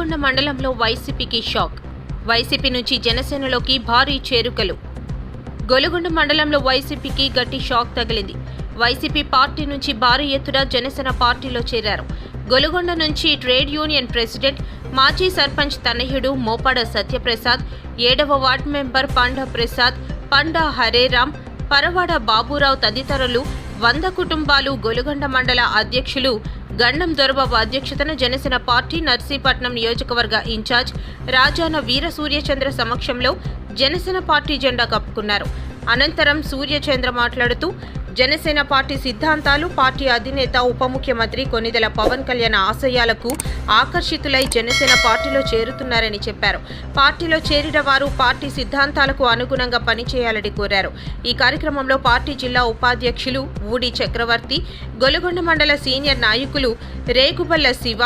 గొలుగొండ మండలంలో వైసీపీకి shock. YCP నుంచి జనసేనలోకి భారీ చేరుకలు. గొలుగొండ మండలంలో వైసీపీకి గట్టి షాక్ తగిలింది. వైసీపీ పార్టీ నుంచి భారీ ఎత్తున జనసేన పార్టీలో చేరారు. గొలుగొండ నుంచి ట్రేడ్ యూనియన్ ప్రెసిడెంట్, మాజీ సర్పంచ్ తనయుడు మోపాడ సత్యప్రసాద్, 7వ వార్డు మెంబర్ పండ ప్రసాద్, పండ హరేరాం, పరవాడ బాబురావు తదితరులు 100 కుటుంబాలు గొలుగొండ మండల అధ్యక్షులు గండం దొరబాబు అధ్యక్షతన జనసేన పార్టీ నర్సీపట్నం నియోజకవర్గ ఇన్ఛార్జ్ రాజాన వీర సూర్యచంద్ర సమక్షంలో జనసేన పార్టీ జెండా కప్పుకున్నారు. అనంతరం సూర్యచంద్ర మాట్లాడుతూ జనసేన పార్టీ సిద్ధాంతాలు, పార్టీ అధినేత ఉప ముఖ్యమంత్రి కొనిదెల పవన్ కళ్యాణ్ ఆశయాలకు ఆకర్షితులై జనసేన పార్టీలో చేరుతున్నారని చెప్పారు. పార్టీలో చేరిన వారు పార్టీ సిద్ధాంతాలకు అనుగుణంగా పనిచేయాలని కోరారు. ఈ కార్యక్రమంలో పార్టీ జిల్లా ఉపాధ్యక్షులు ఊడి చక్రవర్తి, గొలుగొండ మండల సీనియర్ నాయకులు రేగుబల్ల శివ,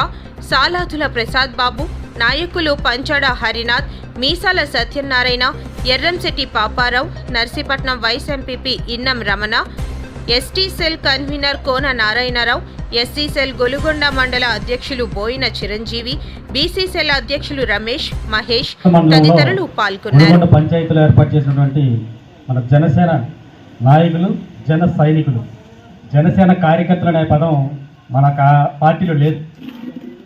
సాలాతుల ప్రసాద్ బాబు, నాయకులు పంచాడ హరినాథ్, మీసాల Satyanarayana, Erramsetti Paparao, Narsipatnam vice MPP ఇన్నం Ramana, ST cell convener కోన నారాయణరావు, ఎస్సీ సెల్ గొలుగొండ మండల అధ్యక్షులు బోయిన చిరంజీవి, బీసీ సెల్ అధ్యక్షులు రమేష్, మహేష్ తదితరులు పాల్గొన్నారు. పంచాయతీలో ఏర్పాటు చేసినటువంటి మన జనసేన నాయకులు, జన సైనికులు, జనసేన కార్యకర్తలు అనే పదం మన పార్టీలో లేదు.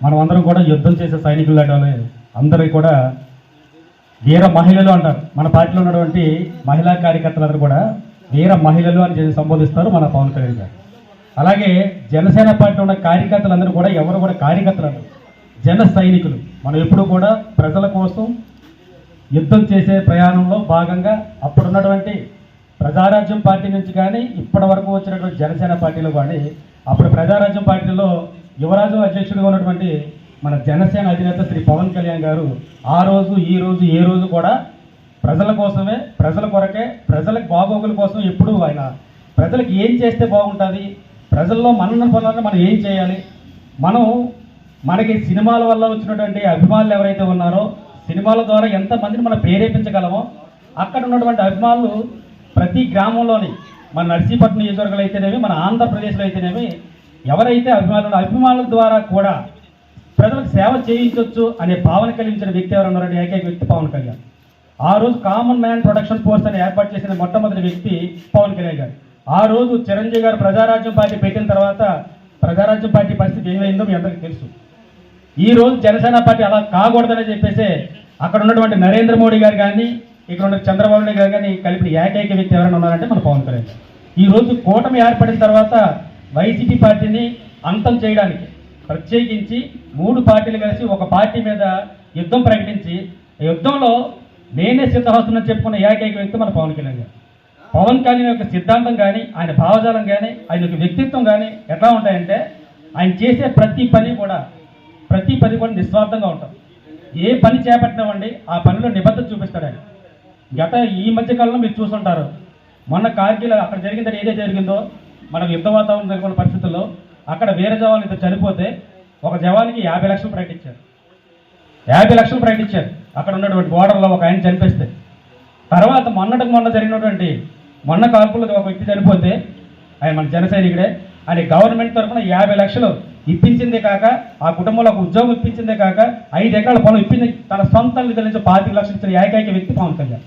మనం అందరం కూడా యుద్ధం చేసే సైనికులు అంటే అందరూ కూడా వీర మహిళలు అంటారు. మన పార్టీలో ఉన్నటువంటి మహిళా కార్యకర్తలందరూ కూడా వీర మహిళలు అని సంబోధిస్తారు మన పవన్ కళ్యాణ్ గారు. అలాగే జనసేన పార్టీలో ఉన్న కార్యకర్తలందరూ కూడా ఎవరు కూడా కార్యకర్తలు అంటారు, జన సైనికులు. మనం ఎప్పుడూ కూడా ప్రజల కోసం యుద్ధం చేసే ప్రయాణంలో భాగంగా అప్పుడున్నటువంటి ప్రజారాజ్యం పార్టీ నుంచి కానీ ఇప్పటి వరకు వచ్చినటువంటి జనసేన పార్టీలో కానీ, అప్పుడు ప్రజారాజ్యం పార్టీలో యువరాజు అధ్యక్షుడిగా ఉన్నటువంటి మన జనసేన అధినేత శ్రీ పవన్ కళ్యాణ్ గారు ఆ రోజు ఈ రోజు ఏ రోజు కూడా ప్రజల కోసమే, ప్రజల కొరకే, ప్రజలకు బాగోగుల కోసం ఎప్పుడూ ఆయన ప్రజలకు ఏం చేస్తే బాగుంటుంది, ప్రజల్లో మన్నన పొందాలని మనం ఏం చేయాలి, మనకి సినిమాల వల్ల వచ్చినటువంటి అభిమానులు ఎవరైతే ఉన్నారో సినిమాల ద్వారా ఎంతమందిని మనం ప్రేరేపించగలమో అక్కడ ఉన్నటువంటి అభిమానులు ప్రతి గ్రామంలోని మన నర్సీపట్నం నియోజకవర్గాలు అయితేనేమి, మన ఆంధ్రప్రదేశ్లో అయితేనేమి ఎవరైతే అభిమానుల ద్వారా కూడా ప్రజలకు సేవ చేయించవచ్చు అనే భావన కలిగించిన వ్యక్తి ఎవరు ఉన్నారంటే ఏకైక వ్యక్తి పవన్ కళ్యాణ్. ఆ రోజు కామన్ మ్యాన్ ప్రొడక్షన్ ఫోర్స్ అని ఏర్పాటు చేసిన మొట్టమొదటి వ్యక్తి పవన్ కళ్యాణ్ గారు. ఆ రోజు చిరంజీవి గారు ప్రజారాజ్యం పార్టీ పెట్టిన తర్వాత ప్రజారాజ్యం పార్టీ పరిస్థితి ఏమైందో మీ అందరికీ తెలుసు. ఈ రోజు జనసేన పార్టీ అలా కాకూడదని చెప్పేసి అక్కడ ఉన్నటువంటి నరేంద్ర మోడీ గారు కానీ, ఇక్కడ ఉన్న చంద్రబాబు నాయుడు గారు కానీ కలిపిన ఏకైక వ్యక్తి ఎవరైనా ఉన్నారంటే మన పవన్ కళ్యాణ్. ఈ రోజు కూటమి ఏర్పడిన తర్వాత వైసీపీ పార్టీని అంతం చేయడానికి ప్రత్యేకించి 3 పార్టీలు కలిసి ఒక పార్టీ మీద యుద్ధం ప్రకటించి యుద్ధంలో నేనే సిద్ధహస్తున్నానని చెప్పుకున్న ఏకైక వ్యక్తి మన పవన్ కళ్యాణ్ గారు. పవన్ కళ్యాణ్ యొక్క సిద్ధాంతం కానీ, ఆయన భావజాలం కానీ, ఆయన యొక్క వ్యక్తిత్వం కానీ ఎట్లా ఉంటాయంటే ఆయన చేసే ప్రతి పని కూడా నిస్వార్థంగా ఉంటాం. ఏ పని చేపట్టినామండి ఆ పనిలో నిబద్ధత చూపిస్తాడు ఆయన. ఈ మధ్యకాలంలో మీరు చూస్తుంటారు, మొన్న కార్గిల్ అక్కడ జరిగిందని ఏదైతే జరిగిందో మనకు యుద్ధ వాతావరణం జరిగిన పరిస్థితుల్లో అక్కడ వేరే జవాన్లు ఇద్దరు చనిపోతే ఒక జవాన్కి 50 లక్షలు ప్రకటించారు. 50 లక్షలు ప్రకటించారు అక్కడ ఉన్నటువంటి బోర్డర్లో ఒక ఆయన చనిపిస్తే. తర్వాత మొన్న జరిగినటువంటి కాల్పుల్లో ఒక వ్యక్తి చనిపోతే ఆయన మన జన సైనికుడే, ఆయన గవర్నమెంట్ తరఫున 50 లక్షలు ఇప్పించిందే కాక ఆ కుటుంబంలో ఒక ఉద్యోగం ఇప్పించిందే కాక 5 ఎకరాల పొలం ఇప్పించి తన సొంత నిధుల నుంచి 25 లక్షలు ఇచ్చిన ఏకైక వ్యక్తి పవన్ కళ్యాణ్.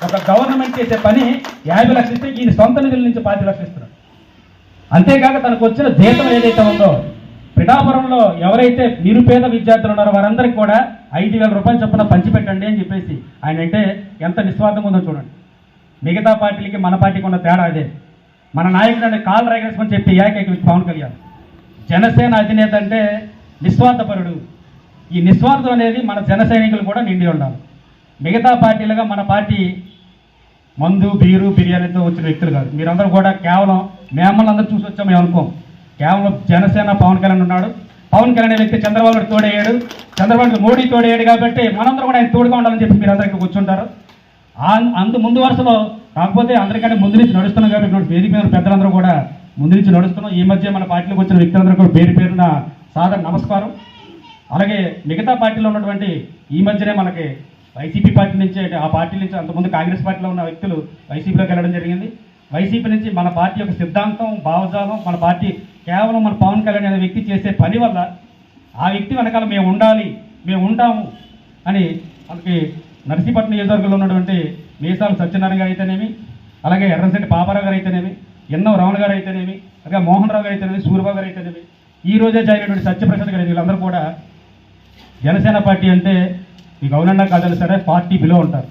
ఒక గవర్నమెంట్ చేసే పని 50 లక్షలు ఇస్తే ఈయన సొంత నిధుల నుంచి 25 లక్షలు ఇస్తున్నాడు. అంతేకాక తనకు వచ్చిన జీతం ఏదైతే ఉందో పిఠాపురంలో ఎవరైతే నిరుపేద విద్యార్థులు ఉన్నారో వారందరికీ కూడా 5,000 రూపాయలు చొప్పున పంచిపెట్టండి అని చెప్పేసి ఆయన అంటే ఎంత నిస్వార్థం ఉందో చూడండి. మిగతా పార్టీలకి మన పార్టీకి ఉన్న తేడా అదే. మన నాయకుడు కాల్ రైగర్స్మని చెప్పి ఏకైక వ్యక్తి పవన్ కళ్యాణ్. జనసేన అధినేత అంటే నిస్వార్థపరుడు. ఈ నిస్వార్థం అనేది మన జన సైనికులు కూడా నిండి ఉండాలి. మిగతా పార్టీలుగా మన పార్టీ మందు, బీరు, బిర్యానీతో వచ్చిన వ్యక్తులు కాదు. మీరందరూ కూడా కేవలం మేమల్ని అందరూ చూసి వచ్చాము అనుకోం. కేవలం జనసేన పవన్ కళ్యాణ్ ఉన్నాడు. పవన్ కళ్యాణ్ వ్యక్తి చంద్రబాబు నాయుడు తోడయ్యాడు, చంద్రబాబు మోడీ తోడయ్యాడు కాబట్టి మనందరూ కూడా ఆయన తోడుగా ఉండాలని చెప్పి మీరు అందరికీ కూర్చుంటారు. ముందు వరుసలో కాకపోతే అందరికంటే ముందు నుంచి నడుస్తున్నాం కాబట్టి వేదిక మీద పెద్దలందరూ కూడా ముందు నుంచి నడుస్తున్నాం. ఈ మధ్య మన పార్టీలోకి వచ్చిన వ్యక్తులందరూ కూడా పేరున సాధారణ నమస్కారం. అలాగే మిగతా పార్టీలో ఉన్నటువంటి ఈ మధ్యనే మనకి వైసీపీ పార్టీ నుంచి, ఆ పార్టీ నుంచి అంతకుముందు కాంగ్రెస్ పార్టీలో ఉన్న వ్యక్తులు వైసీపీలోకి వెళ్ళడం జరిగింది. వైసీపీ నుంచి మన పార్టీ యొక్క సిద్ధాంతం, భావజాలం, మన పార్టీ కేవలం మన పవన్ కళ్యాణ్ అనే వ్యక్తి చేసే పని వల్ల ఆ వ్యక్తి వెనకాల మేము ఉండాలి, మేము ఉంటాము అని మనకి నర్సీపట్నం నియోజకవర్గంలో ఉన్నటువంటి మీసాల సత్యనారాయణ గారు అయితేనేమి, అలాగే ఎర్రశెట్టి పాపారావు గారు అయితేనేమి, ఎన్నో రమణ గారు అయితేనేమి, అలాగే మోహన్ రావు గారు అయితేనేమి, సూర్యబాబు గారు అయితేనేమి, ఈ రోజే జాయినటువంటి సత్యప్రసాద్ గారు, వీళ్ళందరూ కూడా జనసేన పార్టీ అంటే మీకు అవునన్నా కాదని సరే పార్టీ బిలో ఉంటారు.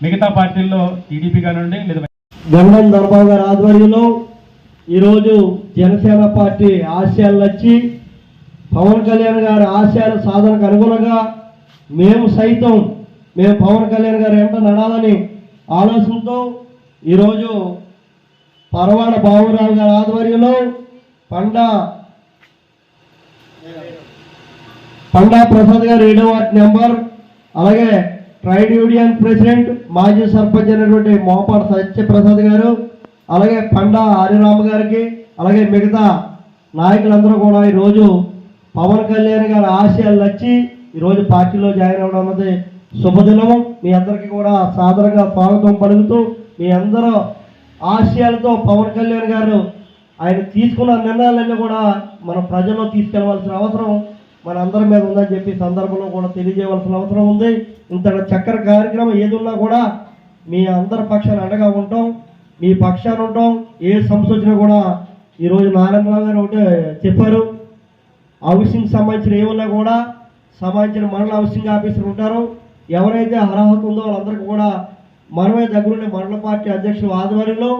మిగతా పార్టీల్లో టీడీపీ కానివ్వండి లేదా గండం ధర్మరావు గారి ఆధ్వర్యంలో ఈరోజు జనసేన పార్టీ ఆశయాలు నచ్చి పవన్ కళ్యాణ్ గారి ఆశయాల సాధనకు అనుగుణంగా మేము పవన్ కళ్యాణ్ గారు ఎంత నడాలని ఆలోచనతో ఈరోజు పరవాడ బాబురావు గారి ఆధ్వర్యంలో పండా ప్రసాద్ గారు 7వ వార్డు నెంబర్, అలాగే ట్రైడ్ యూనియన్ ప్రెసిడెంట్ మాజీ సర్పంచ్ అయినటువంటి మోపాడు సత్యప్రసాద్ గారు, అలాగే పండా హరిరామ గారికి, అలాగే మిగతా నాయకులందరూ కూడా ఈరోజు పవన్ కళ్యాణ్ గారి ఆశయాలు నచ్చి ఈరోజు పార్టీలో జాయిన్ అవ్వడం అన్నది శుభదినము. మీ అందరికీ కూడా సాదరంగా స్వాగతం పలుకుతూ మీ అందరూ ఆశయాలతో పవన్ కళ్యాణ్ గారు ఆయన తీసుకున్న నిర్ణయాలన్నీ కూడా మన ప్రజల్లో తీసుకెళ్లవలసిన అవసరం మన అందరి మీద ఉందని చెప్పి సందర్భంలో కూడా తెలియజేయవలసిన అవసరం ఉంది. ఇంత చక్కని కార్యక్రమం ఏది ఉన్నా కూడా మీ అందరి పక్షాన్ని అండగా ఉంటాం, మీ పక్షాన్ని ఉంటాం. ఏ సమస్య వచ్చినా కూడా ఈరోజు నారాయణరావు గారు ఒకటే చెప్పారు, హౌసింగ్ సంబంధించిన ఏమన్నా కూడా సంబంధించిన మండల హౌసింగ్ ఆఫీసర్ ఉంటారు, ఎవరైతే అర్హత ఉందో వాళ్ళందరికీ కూడా మనమే దగ్గరుండే మండల పార్టీ అధ్యక్షుల ఆధ్వర్యంలో,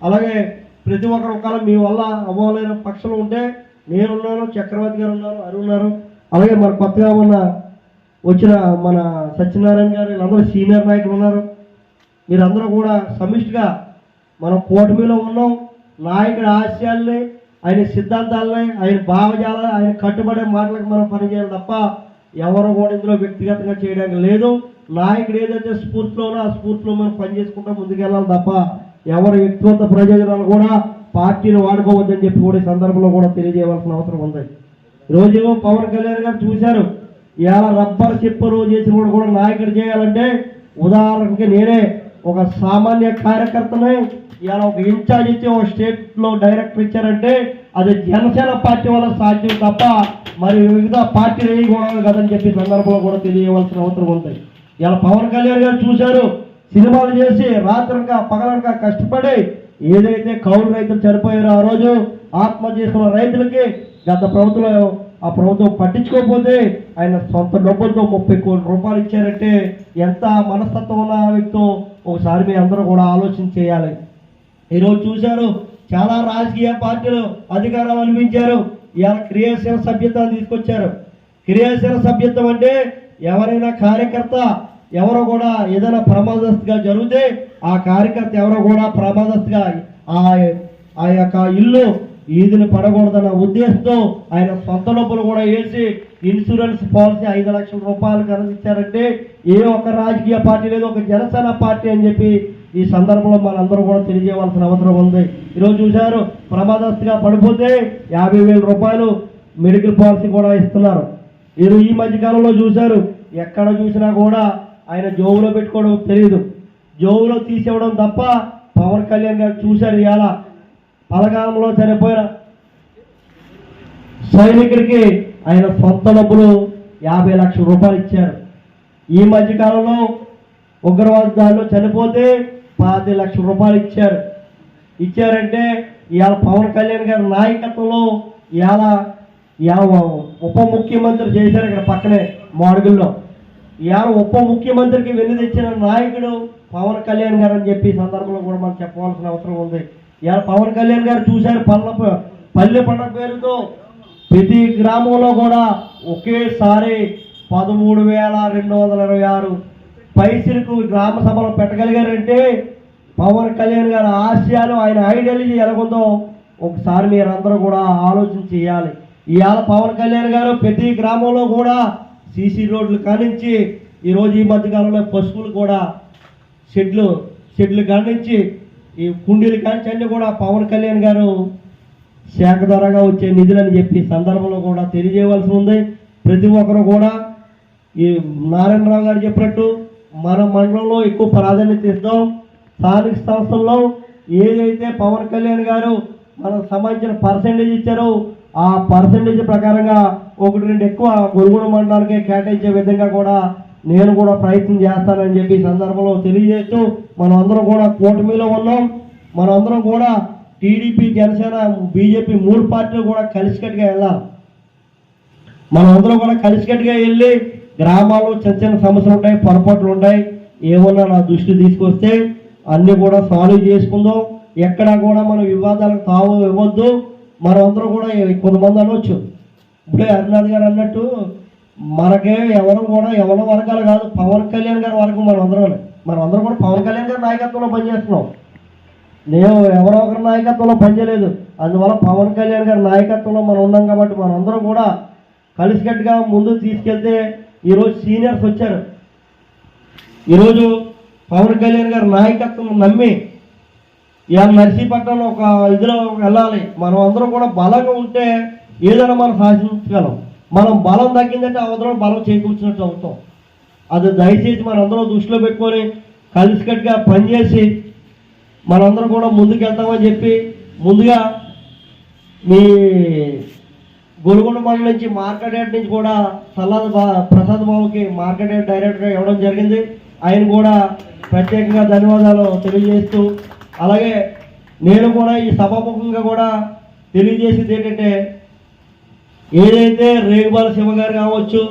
అలాగే ప్రతి ఒక్కరు ఒకవేళ మీ వల్ల అవ్వలేని పక్షంలో ఉంటే నేనున్నాను, చక్రవర్తి గారు ఉన్నారు, అరు ఉన్నారు, అలాగే మన కొత్తగా వచ్చిన మన సత్యనారాయణ గారు, వీళ్ళందరూ సీనియర్ నాయకులు ఉన్నారు. మీరందరూ కూడా సమిష్టిగా మనం కూటమిలో ఉన్నాం. నాయకుడి ఆశయాల్ని, ఆయన సిద్ధాంతాలని, ఆయన భావజాలని, ఆయన కట్టుబడే మాటలకు మనం పనిచేయాలి తప్ప ఎవరు కూడా ఇందులో వ్యక్తిగతంగా చేయడానికి లేదు. నాయకుడు ఏదైతే స్ఫూర్తిలోనో ఆ స్ఫూర్తిలో మనం పనిచేసుకుంటూ ముందుకెళ్ళాలి తప్ప ఎవరు వ్యక్తిగత ప్రయోజనాలు కూడా పార్టీని వాడుకోవద్దని చెప్పి కూడా ఈ సందర్భంలో కూడా తెలియజేయవలసిన అవసరం ఉంది. ఈరోజేమో పవన్ కళ్యాణ్ గారు చూశారు, ఇలా రబ్బర్ చెప్పరు చేసిన కూడా నాయకుడు చేయాలంటే ఉదాహరణకి నేనే ఒక సామాన్య కార్యకర్తనే ఇలా ఒక ఇన్ఛార్జ్ ఇచ్చి ఒక స్టేట్లో డైరెక్టర్ ఇచ్చారంటే అది జనసేన పార్టీ వల్ల సాధ్యం తప్ప మరి వివిధ పార్టీలు వేయకూడదు కదని చెప్పి సందర్భంలో కూడా తెలియవలసిన అవసరం ఉంది. ఇలా పవన్ కళ్యాణ్ గారు చూశారు, సినిమాలు చేసి రాత్రనక పగలనక కష్టపడి ఏదైతే కౌలు రైతులు చనిపోయారో ఆ రోజు ఆత్మహత్య చేసుకున్న రైతులకి గత ప్రభుత్వం ఆ ప్రభుత్వం పట్టించుకోకపోతే ఆయన సొంత డబ్బులతో 30 కోట్ల రూపాయలు ఇచ్చారంటే ఎంత మనస్తత్వం ఉన్న వ్యక్తో ఒకసారి మీ అందరూ కూడా ఆలోచన చేయాలి. ఈరోజు చూశారు, చాలా రాజకీయ పార్టీలు అధికారాలు అనిపించారు, ఇలా క్రియాశీల సభ్యత్వాన్ని తీసుకొచ్చారు. క్రియాశీల సభ్యత్వం అంటే ఎవరైనా కార్యకర్త ఎవరో కూడా ఏదైనా ప్రమాదస్తుగా జరిగితే ఆ కార్యకర్త ఎవరో కూడా ప్రమాదస్తుగా ఆ యొక్క ఇల్లు ఈదిని పడకూడదన్న ఉద్దేశంతో ఆయన సొంత డబ్బులు కూడా వేసి ఇన్సూరెన్స్ పాలసీ 5 లక్షల రూపాయలు కనిపించారంటే ఏ ఒక్క రాజకీయ పార్టీ లేదు, ఒక జనసేన పార్టీ అని చెప్పి ఈ సందర్భంలో మనందరూ కూడా తెలియజేయవలసిన అవసరం ఉంది. ఈరోజు చూశారు, ప్రమాదస్తుగా పడిపోతే 50,000 రూపాయలు మెడికల్ పాలసీ కూడా ఇస్తున్నారు. ఈ మధ్యకాలంలో చూశారు, ఎక్కడ చూసినా కూడా ఆయన జోబులో పెట్టుకోవడం తెలియదు, జోబులో తీసేవడం తప్ప పవన్ కళ్యాణ్ గారు చూశారు, ఇలా పలగాలంలో చనిపోయిన సైనికుడికి ఆయన సొంత డబ్బులు 50 లక్షల రూపాయలు ఇచ్చారు. ఈ మధ్యకాలంలో ఉగ్రవాద దాడిలో చనిపోతే 10 లక్షల రూపాయలు ఇచ్చారంటే ఇవాళ పవన్ కళ్యాణ్ గారి నాయకత్వంలో ఇవాళ ఉప ముఖ్యమంత్రి చేశారు. ఇక్కడ పక్కనే మాడుగుల్లో ఇవాళ ఉప ముఖ్యమంత్రికి వెన్ను తెచ్చిన నాయకుడు పవన్ కళ్యాణ్ గారు అని చెప్పి సందర్భంలో కూడా మనం చెప్పవలసిన అవసరం ఉంది. ఇవాళ పవన్ కళ్యాణ్ గారు చూశారు, పల్లె పండుగ పేరుతో ప్రతి గ్రామంలో కూడా ఒకేసారి 13,226 పైసలకు గ్రామ సభలో పెట్టగలిగారంటే పవన్ కళ్యాణ్ గారి ఆశయాలు, ఆయన ఐడియాలజీ ఎలాగుందో ఒకసారి మీరందరూ కూడా ఆలోచన చేయాలి. ఇవాళ పవన్ కళ్యాణ్ గారు ప్రతి గ్రామంలో కూడా సీసీ రోడ్లు కానించి ఈరోజు ఈ మధ్యకాలంలో పశువులు కూడా షెడ్లు కానించి ఈ కుండీలు కానించి అన్నీ కూడా పవన్ కళ్యాణ్ గారు శాఖ ద్వారాగా వచ్చే నిధులని చెప్పి సందర్భంలో కూడా తెలియజేయవలసి ఉంది. ప్రతి ఒక్కరు కూడా ఈ నారాయణరావు గారు చెప్పినట్టు మన మండలంలో ఎక్కువ ప్రాధాన్యత ఇస్తాం. స్థానిక సంస్థల్లో ఏదైతే పవన్ కళ్యాణ్ గారు మనకు సంబంధించిన పర్సెంటేజ్ ఇచ్చారో ఆ పర్సెంటేజ్ ప్రకారంగా ఒకటి రెండు ఎక్కువ గొలుగొండ మండలానికి కేటాయించే విధంగా కూడా నేను కూడా ప్రయత్నం చేస్తానని చెప్పి ఈ సందర్భంలో తెలియజేస్తూ మనం అందరం కూడా కూటమిలో ఉన్నాం. మనం అందరం కూడా టీడీపీ, జనసేన, బీజేపీ 3 పార్టీలు కూడా కలిసికట్టుగా వెళ్ళాలి. మనం అందరం కూడా కలిసికట్టుగా వెళ్ళి గ్రామాల్లో చిన్న చిన్న సమస్యలు ఉంటాయి, పొరపాట్లు ఉంటాయి, ఏమన్నా నా దృష్టి తీసుకొస్తే అన్నీ కూడా సాల్వ్ చేసుకుందాం. ఎక్కడా కూడా మనం వివాదాలకు తావు ఇవ్వద్దు. మనం అందరం కూడా కొంతమంది అనవచ్చు, ఇప్పుడే హరినాథ్ గారు అన్నట్టు మనకే ఎవరు కూడా ఎవరి వర్గాలు కాదు, పవన్ కళ్యాణ్ గారి వర్గం మనం అందరం కూడా పవన్ కళ్యాణ్ గారి నాయకత్వంలో పనిచేస్తున్నాం. నేను ఎవరో ఒకరి నాయకత్వంలో పనిచేయలేదు. అందువల్ల పవన్ కళ్యాణ్ గారి నాయకత్వంలో మనం ఉన్నాం కాబట్టి మనం అందరం కూడా కలిసికట్టుగా ముందుకు తీసుకెళ్తే ఈరోజు సీనియర్స్ వచ్చారు. ఈరోజు పవన్ కళ్యాణ్ గారి నాయకత్వం నమ్మి ఇవాళ నర్సీపట్నంలో ఒక ఇదిలో వెళ్ళాలి. మనం అందరం కూడా బలంగా ఉంటే ఏదైనా మనం సాధించగలం. మనం బలం తగ్గిందంటే అవతల బలం చేకూర్చినట్టు అవుతాం. అది దయచేసి మనందరం దృష్టిలో పెట్టుకొని కలిసికట్టుగా పనిచేసి మనందరం కూడా ముందుకు వెళ్తామని చెప్పి ముందుగా మీ గొలుగొండ మండలం నుంచి మార్కెట్ హెడ్ నుంచి కూడా ప్రసాద్ బాబుకి మార్కెట్ హెడ్ డైరెక్టర్గా ఇవ్వడం జరిగింది. ఆయన కూడా ప్రత్యేకంగా ధన్యవాదాలు తెలియజేస్తూ, అలాగే నేను కూడా ఈ సభాముఖంగా కూడా తెలియజేసేది ఏంటంటే, ఏదైతే రేగుబాల శివ గారు కావచ్చు,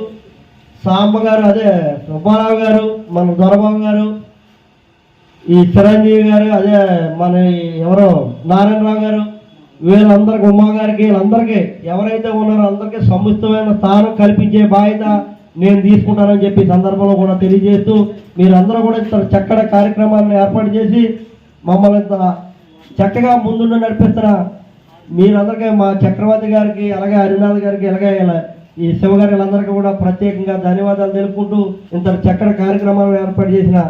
సాంబ గారు, అదే సుబ్బారావు గారు, మన దొరబాబు గారు, ఈ చిరంజీవి గారు, అదే మన ఎవరో నారాయణరావు గారు, వీళ్ళందరికీ, ఉమా గారికి, వీళ్ళందరికీ ఎవరైతే ఉన్నారో అందరికీ సముచితమైన స్థానం కల్పించే బాధ్యత నేను తీసుకుంటానని చెప్పి సందర్భంలో కూడా తెలియజేస్తూ, మీరందరూ కూడా ఇంత చక్కటి కార్యక్రమాన్ని ఏర్పాటు చేసి మమ్మల్ని ఇంత చక్కగా ముందుండి నడిపిస్తున్న మీరందరికీ, మా చక్రవర్తి గారికి, అలాగే హరినాథ్ గారికి, అలాగే ఈ శివగారి వీళ్ళందరికీ కూడా ప్రత్యేకంగా ధన్యవాదాలు తెలుపుకుంటూ, ఇంత చక్కటి కార్యక్రమాలను ఏర్పాటు చేసిన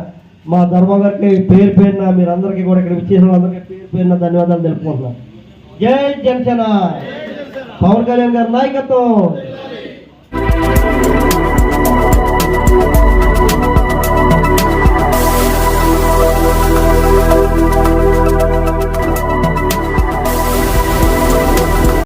మా ధర్మ గారికి పేరు పేరున మీరందరికీ కూడా ఇక్కడ విచ్చేసిన వాళ్ళందరికీ పేరు పేరున ధన్యవాదాలు తెలుపుకుంటున్నాను. జై జనసేన, పవన్ కళ్యాణ్ గారి నాయకత్వం.